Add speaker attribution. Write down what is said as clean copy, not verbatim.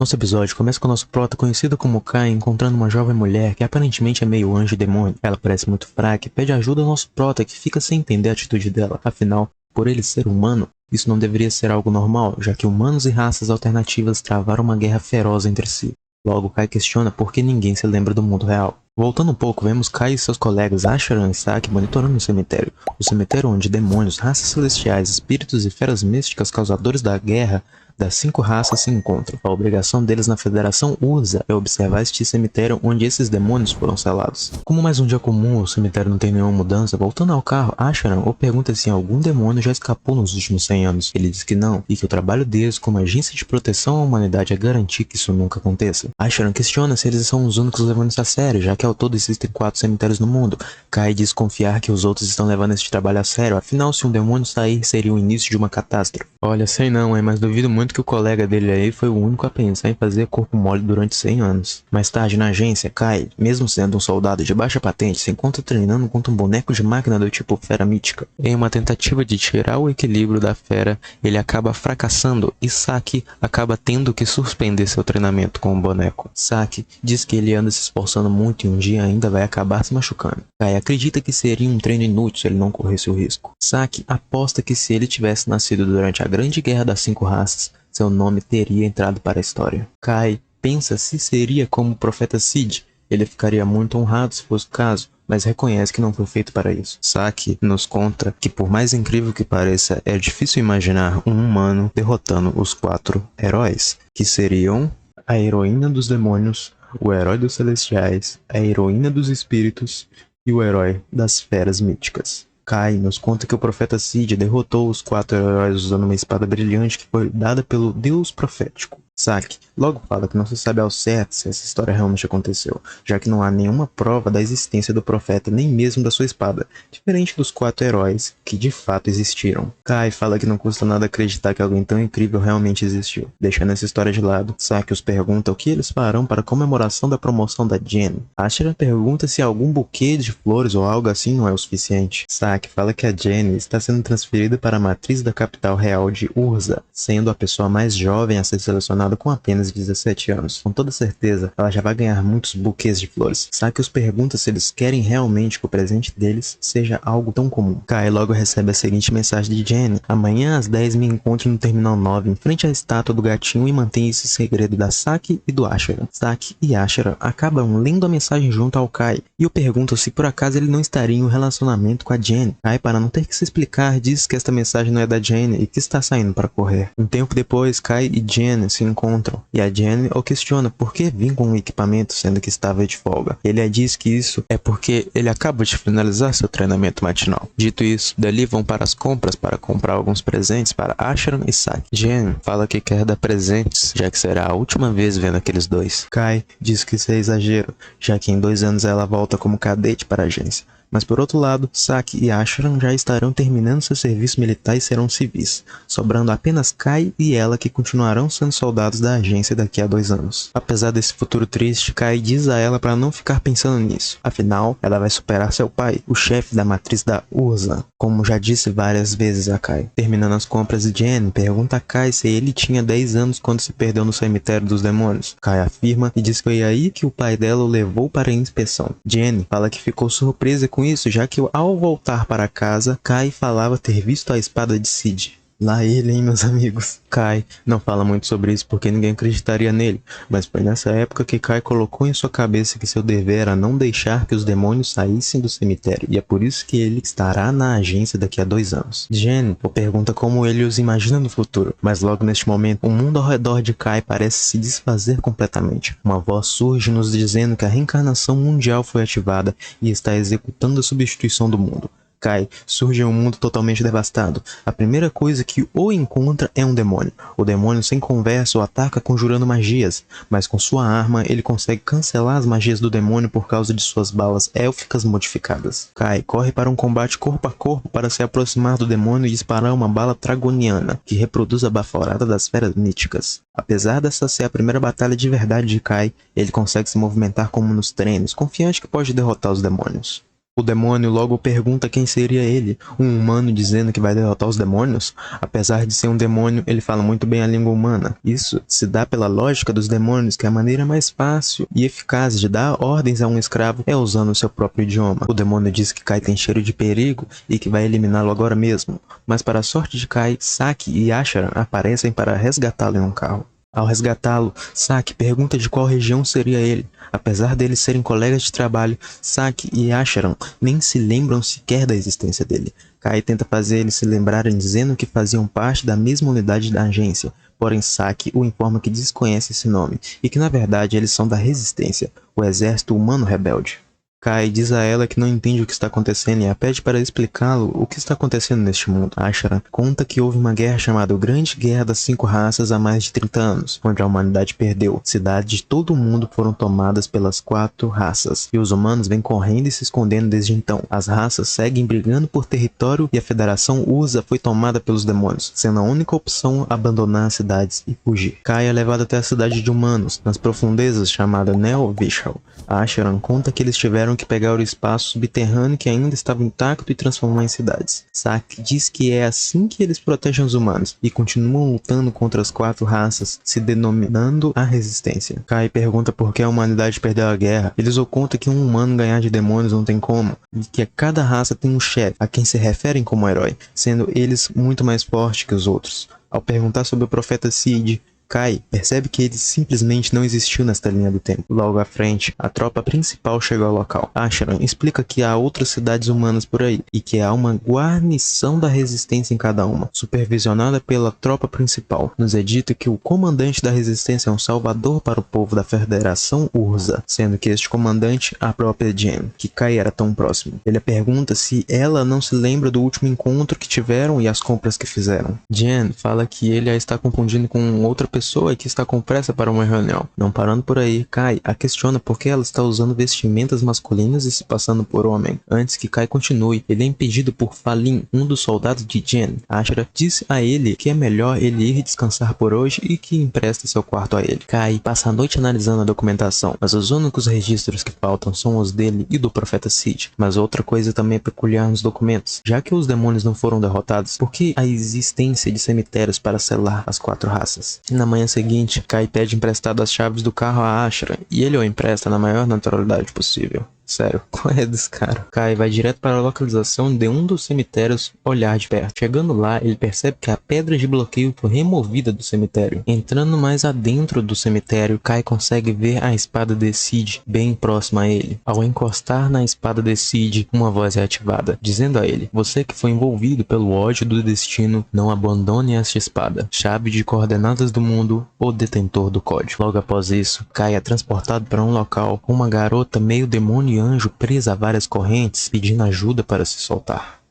Speaker 1: Nosso episódio começa com o nosso prota, conhecido como Kai, encontrando uma jovem mulher que aparentemente é meio anjo e demônio. Ela parece muito fraca e pede ajuda ao nosso prota, que fica sem entender a atitude dela. Afinal, por ele ser humano, isso não deveria ser algo normal, já que humanos e raças alternativas travaram uma guerra feroz entre si. Logo, Kai questiona por que ninguém se lembra do mundo real. Voltando um pouco, vemos Kai e seus colegas Asheran e Saki monitorando o cemitério. O cemitério onde demônios, raças celestiais, espíritos e feras místicas causadores da guerra das 5 raças se encontram. A obrigação deles na Federação Urza é observar este cemitério onde esses demônios foram selados. Como mais um dia comum, o cemitério não tem nenhuma mudança, voltando ao carro, Asheran o pergunta se algum demônio já escapou nos últimos 100 anos. Ele diz que não, e que o trabalho deles como agência de proteção à humanidade é garantir que isso nunca aconteça. Asheran questiona se eles são os únicos levando isso a sério, já que ao todo existem 4 cemitérios no mundo. Kai diz confiar que os outros estão levando este trabalho a sério, afinal se um demônio sair seria o início de uma catástrofe. Olha, sei não, mas duvido muito que o colega dele aí foi o único a pensar em fazer corpo mole durante 100 anos. Mais tarde, na agência, Kai, mesmo sendo um soldado de baixa patente, se encontra treinando contra um boneco de máquina do tipo fera mítica. Em uma tentativa de tirar o equilíbrio da fera, ele acaba fracassando e Saki acaba tendo que suspender seu treinamento com o boneco. Saki diz que ele anda se esforçando muito e um dia ainda vai acabar se machucando. Kai acredita que seria um treino inútil se ele não corresse o risco. Saki aposta que se ele tivesse nascido durante a Grande Guerra das 5 Raças, seu nome teria entrado para a história. Kai pensa se seria como o profeta Sid. Ele ficaria muito honrado se fosse o caso, mas reconhece que não foi feito para isso. Saki nos conta que, por mais incrível que pareça, é difícil imaginar um humano derrotando os 4 heróis, que seriam a heroína dos demônios, o herói dos celestiais, a heroína dos espíritos e o herói das feras míticas. Kai nos conta que o profeta Sid derrotou os 4 heróis usando uma espada brilhante que foi dada pelo Deus profético. Saki logo fala que não se sabe ao certo se essa história realmente aconteceu, já que não há nenhuma prova da existência do profeta, nem mesmo da sua espada, diferente dos 4 heróis que de fato existiram. Kai fala que não custa nada acreditar que alguém tão incrível realmente existiu. Deixando essa história de lado, Saki os pergunta o que eles farão para a comemoração da promoção da Jenny. Asheran pergunta se algum buquê de flores ou algo assim não é o suficiente. Saki fala que a Jenny está sendo transferida para a matriz da capital real de Urza, sendo a pessoa mais jovem a ser selecionada com apenas 17 anos. Com toda certeza, ela já vai ganhar muitos buquês de flores. Saki os pergunta se eles querem realmente que o presente deles seja algo tão comum. Kai logo recebe a seguinte mensagem de Jenny: amanhã às 10 me encontre no Terminal 9, em frente à estátua do gatinho, e mantenha esse segredo da Saki e do Asheran. Saki e Asheran acabam lendo a mensagem junto ao Kai, e o perguntam se por acaso ele não estaria em um relacionamento com a Jenny. Kai, para não ter que se explicar, diz que esta mensagem não é da Jenny e que está saindo para correr. Um tempo depois, Kai e Jenny se encontram, e a Jenny o questiona por que vir com um equipamento sendo que estava de folga. Ele a diz que isso é porque ele acaba de finalizar seu treinamento matinal. Dito isso, dali vão para as compras para comprar alguns presentes para Asheran e Saki. Jenny fala que quer dar presentes, já que será a última vez vendo aqueles dois. Kai diz que isso é exagero, já que em 2 anos ela volta como cadete para a agência. Mas por outro lado, Saki e Asheran já estarão terminando seu serviço militar e serão civis, sobrando apenas Kai e ela que continuarão sendo soldados da agência daqui a 2 anos. Apesar desse futuro triste, Kai diz a ela para não ficar pensando nisso, afinal, ela vai superar seu pai, o chefe da matriz da Urza, como já disse várias vezes a Kai. Terminando as compras, Jenny pergunta a Kai se ele tinha 10 anos quando se perdeu no cemitério dos demônios. Kai afirma e diz que foi aí que o pai dela o levou para a inspeção. Jenny fala que ficou surpresa com isso, já que ao voltar para casa, Kai falava ter visto a espada de Sid. Lá ele, hein, meus amigos. Kai não fala muito sobre isso porque ninguém acreditaria nele, mas foi nessa época que Kai colocou em sua cabeça que seu dever era não deixar que os demônios saíssem do cemitério, e é por isso que ele estará na agência daqui a 2 anos. Jenny o pergunta como ele os imagina no futuro, mas logo neste momento, o mundo ao redor de Kai parece se desfazer completamente. Uma voz surge nos dizendo que a reencarnação mundial foi ativada e está executando a substituição do mundo. Kai surge em um mundo totalmente devastado. A primeira coisa que o encontra é um demônio. O demônio sem conversa o ataca conjurando magias, mas com sua arma ele consegue cancelar as magias do demônio por causa de suas balas élficas modificadas. Kai corre para um combate corpo a corpo para se aproximar do demônio e disparar uma bala dragoniana, que reproduz a baforada das feras míticas. Apesar dessa ser a primeira batalha de verdade de Kai, ele consegue se movimentar como nos treinos, confiante que pode derrotar os demônios. O demônio logo pergunta quem seria ele, um humano dizendo que vai derrotar os demônios? Apesar de ser um demônio, ele fala muito bem a língua humana. Isso se dá pela lógica dos demônios que a maneira mais fácil e eficaz de dar ordens a um escravo é usando o seu próprio idioma. O demônio diz que Kai tem cheiro de perigo e que vai eliminá-lo agora mesmo, mas para a sorte de Kai, Saki e Ashara aparecem para resgatá-lo em um carro. Ao resgatá-lo, Saki pergunta de qual região seria ele. Apesar deles serem colegas de trabalho, Saki e Asharan nem se lembram sequer da existência dele. Kai tenta fazer eles se lembrarem dizendo que faziam parte da mesma unidade da agência, porém Saki o informa que desconhece esse nome e que na verdade eles são da Resistência, o exército humano rebelde. Kai diz a ela que não entende o que está acontecendo e a pede para explicá-lo o que está acontecendo neste mundo. Ashara conta que houve uma guerra chamada Grande Guerra das 5 Raças há mais de 30 anos, onde a humanidade perdeu. Cidades de todo o mundo foram tomadas pelas 4 raças, e os humanos vêm correndo e se escondendo desde então. As raças seguem brigando por território e a Federação USA foi tomada pelos demônios, sendo a única opção abandonar as cidades e fugir. Kai é levado até a cidade de humanos, nas profundezas chamada Neo Vishal. Asharan conta que eles tiveram que pegar o espaço subterrâneo que ainda estava intacto e transformar em cidades. Saki diz que é assim que eles protegem os humanos e continuam lutando contra as 4 raças, se denominando a Resistência. Kai pergunta por que a humanidade perdeu a guerra. Eles o contam que um humano ganhar de demônios não tem como, e que cada raça tem um chefe a quem se referem como herói, sendo eles muito mais fortes que os outros. Ao perguntar sobre o profeta Sid, Kai percebe que ele simplesmente não existiu nesta linha do tempo. Logo à frente, a tropa principal chega ao local. Asharan explica que há outras cidades humanas por aí, e que há uma guarnição da resistência em cada uma, supervisionada pela tropa principal. Nos é dito que o comandante da resistência é um salvador para o povo da Federação Urza, sendo que este comandante a própria Jen, que Kai era tão próximo. Ele pergunta se ela não se lembra do último encontro que tiveram e as compras que fizeram. Jen fala que ele a está confundindo com outra pessoa e que está com pressa para uma reunião. Não parando por aí, Kai a questiona por que ela está usando vestimentas masculinas e se passando por homem. Antes que Kai continue, ele é impedido por Falin, um dos soldados de Jen. Ashara disse a ele que é melhor ele ir descansar por hoje e que empresta seu quarto a ele. Kai passa a noite analisando a documentação, mas os únicos registros que faltam são os dele e do profeta Sid. Mas outra coisa também é peculiar nos documentos. Já que os demônios não foram derrotados, por que a existência de cemitérios para selar as 4 raças? Na manhã seguinte, Kai pede emprestado as chaves do carro a Ashara e ele o empresta na maior naturalidade possível. Sério, qual é desse cara? Kai vai direto para a localização de um dos cemitérios olhar de perto. Chegando lá, ele percebe que a pedra de bloqueio foi removida do cemitério. Entrando mais adentro do cemitério, Kai consegue ver a espada de Sid bem próxima a ele. Ao encostar na espada de Sid, uma voz é ativada, dizendo a ele: você que foi envolvido pelo ódio do destino, não abandone esta espada. Chave de coordenadas do mundo, o detentor do código. Logo após isso, Kai é transportado para um local com uma garota meio demônio e anjo presa a várias correntes, pedindo ajuda para se soltar.